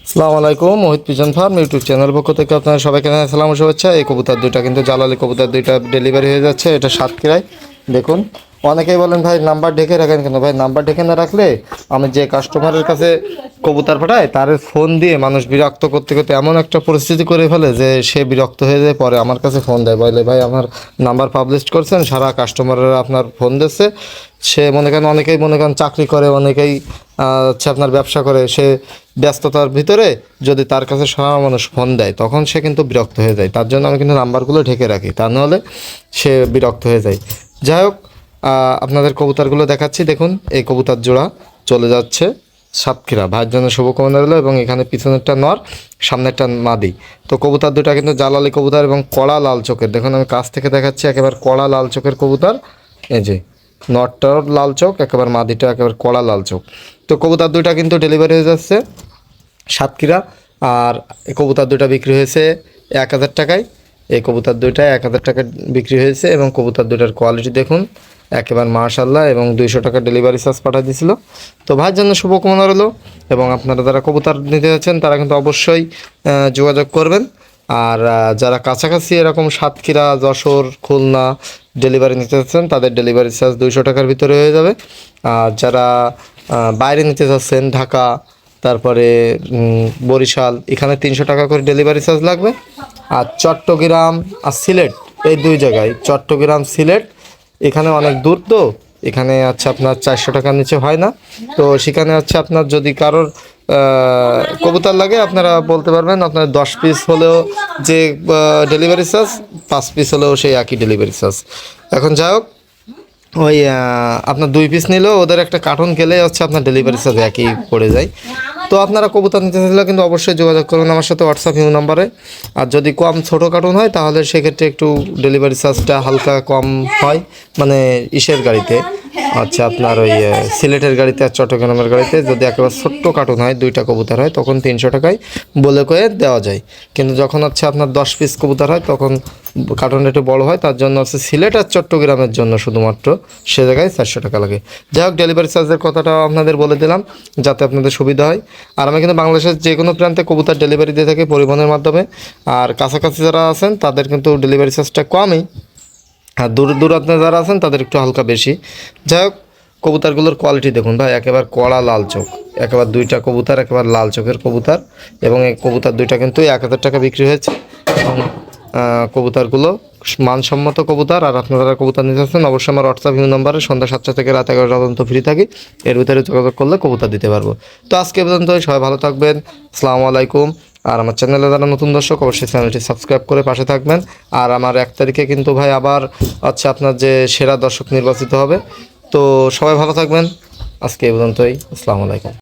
আসসালামু আলাইকুম। মোহিত pigeon farm YouTube channel পক্ষ থেকে আপনারা সবাইকে জানাই সালাম ও শুভেচ্ছা। এই কবুতর দুইটা কিন্তু জালালি কবুতর দুইটা ডেলিভারি হয়ে যাচ্ছে। এটা সাতক্ষীরায়। দেখুন, অনেকেই বলেন ভাই নাম্বার ঢেকে রাখেন কেন? ভাই নাম্বার ঢেকে না রাখলে আমি যে কাস্টমারের কাছে কবুতর পাঠাই তার ফোন দিয়ে মানুষ বিরক্ত করতে করতে এমন একটা পরিস্থিতি করে ফেলে যে সে বিরক্ত হয়ে যায়, পরে আমার কাছে ফোন দেয়, বলে ভাই আমার নাম্বার পাবলিশ করছেন, সারা কাস্টমাররা আপনার ফোন দিচ্ছে। সে মনে করেন অনেকেই মনে করেন চাকরি করে, অনেকেই হচ্ছে আপনার ব্যবসা করে, সে ব্যস্ততার ভিতরে যদি তার কাছে সারা মানুষ ফোন দেয় তখন সে কিন্তু বিরক্ত হয়ে যায়। তার জন্য আমি কিন্তু নাম্বারগুলো ঢেকে রাখি, তা নাহলে সে বিরক্ত হয়ে যায়। যাই হোক, আপনাদের কবুতরগুলো দেখাচ্ছি। দেখুন, এই কবুতর জোড়া চলে যাচ্ছে সাতক্ষীরা। ভাইয়ের জন্য শুভকামনা রইল। এবং এখানে পিছনেরটা নর, সামনেরটা মাদি। তো কবুতর দুটা কিন্তু জালালি কবুতর এবং কড়া লাল চোখের। দেখুন আমি কাছ থেকে দেখাচ্ছি, একেবারে কড়া লাল চোখের কবুতর। এই যে নটটার লাল চোখ, একেবারে মাদিটা একেবারে কড়া লাল চোখ। তো কবুতর দুইটা কিন্তু ডেলিভারি হয়ে যাচ্ছে সাতক্ষীরা। আর এই কবুতর দুইটা বিক্রি হয়েছে 1000 টাকায়। এই কবুতর দুইটা 1000 টাকা বিক্রি হয়েছে। এবং কবুতর দুইটার কোয়ালিটি দেখুন, একেবারে মাশাআল্লাহ। এবং 200 টাকা ডেলিভারি চার্জ পাঠিয়ে দিয়েছিল। তো ভাইয়ের জন্য শুভকামনা রইল। এবং আপনারা যারা কবুতর নিতে যাচ্ছেন তারা কিন্তু অবশ্যই যোগাযোগ করবেন। আর যারা কাছাকাছি এরকম সাতক্ষীরা, যশোর, খুলনা ডেলিভারি নিতে চাচ্ছেন তাদের ডেলিভারি চার্জ 200 টাকার ভিতরে হয়ে যাবে। আর যারা বাইরে নিতে চাচ্ছেন, ঢাকা, তারপরে বরিশাল, এখানে 300 টাকা করে ডেলিভারি চার্জ লাগবে। আর চট্টগ্রাম আর সিলেট, এই দুই জায়গায়, চট্টগ্রাম সিলেট, এখানে অনেক দূর। তো এখানে আছে আপনার 400 টাকার নিচে হয় না। তো সেখানে হচ্ছে আপনার যদি কারোর কবুতর লাগে আপনারা বলতে পারবেন। আপনার 10 পিস হলেও যে ডেলিভারি চার্জ, 5 পিস হলেও সেই একই ডেলিভারি চার্জ। এখন যাই হোক, ওই আপনার 2 পিস নিলেও ওদের একটা কার্টুন গেলে হচ্ছে আপনার ডেলিভারি চার্জ একই পড়ে যায়। তো আপনারা কবুতর নিতে চাইলে কিন্তু অবশ্যই যোগাযোগ করুন আমার সাথে হোয়াটসঅ্যাপ ইউ নাম্বারে। আর যদি কম ছোটো কার্টুন হয় তাহলে সেক্ষেত্রে একটু ডেলিভারি চার্জটা হালকা কম হয়, মানে ইসের গাড়িতে, আচ্ছা আপনার ওই সিলেটের গাড়িতে আর চট্টগ্রামের গাড়িতে। যদি একেবারে ছোট্ট কার্টুন হয়, 2টা কবুতর হয়, তখন 300 টাকায় বলে কয়ে দেওয়া যায়। কিন্তু যখন হচ্ছে আপনার 10 পিস কবুতর হয় তখন কার্টুনটা একটু বড়ো হয়, তার জন্য হচ্ছে সিলেট আর চট্টগ্রামের জন্য শুধুমাত্র সে জায়গায় 400 টাকা লাগে। যাই হোক, ডেলিভারি চার্জের কথাটা আপনাদের বলে দিলাম যাতে আপনাদের সুবিধা হয়। আর আমি কিন্তু বাংলাদেশের যে কোনো প্রান্তে কবুতর ডেলিভারি দিয়ে থাকি পরিবহনের মাধ্যমে। আর কাছাকাছি যারা আছেন তাদের কিন্তু ডেলিভারি চার্জটা কমই, আর দূর দূরান্তে যারা আছেন তাদের একটু হালকা বেশি। যাই হোক, কবুতরগুলোর কোয়ালিটি দেখুন ভাই, একেবারে কড়া লাল চোখ, একেবারে 2টা কবুতর একেবারে লাল চোখের কবুতর। এবং এই কবুতর দুইটা কিন্তু 1000 টাকা বিক্রি হয়েছে। এবং কবুতরগুলো মানসম্মত কবুতর। আর আপনারা যারা কবুতর নিতে চাচ্ছেন অবশ্যই আমার হোয়াটসঅ্যাপ ইউ নাম্বারে সন্ধ্যা 7টা থেকে রাত 11টা পর্যন্ত ফ্রি থাকি, এর ভিতরে যোগাযোগ করলে কবুতর দিতে পারবো। তো আজকে পর্যন্ত সবাই ভালো থাকবেন। আসসালামু আলাইকুম। আর আমার চ্যানেলে যারা নতুন দর্শক অবশ্যই চ্যানেলটি সাবস্ক্রাইব করে পাশে থাকবেন। আর আমার 1 তারিখে কিন্তু ভাই আবার আচ্ছা আপনার যে সেরা দর্শক নির্বাচিত হবে। তো সবাই ভালো থাকবেন। আজকে এই পর্যন্তই। আসসালামু আলাইকুম।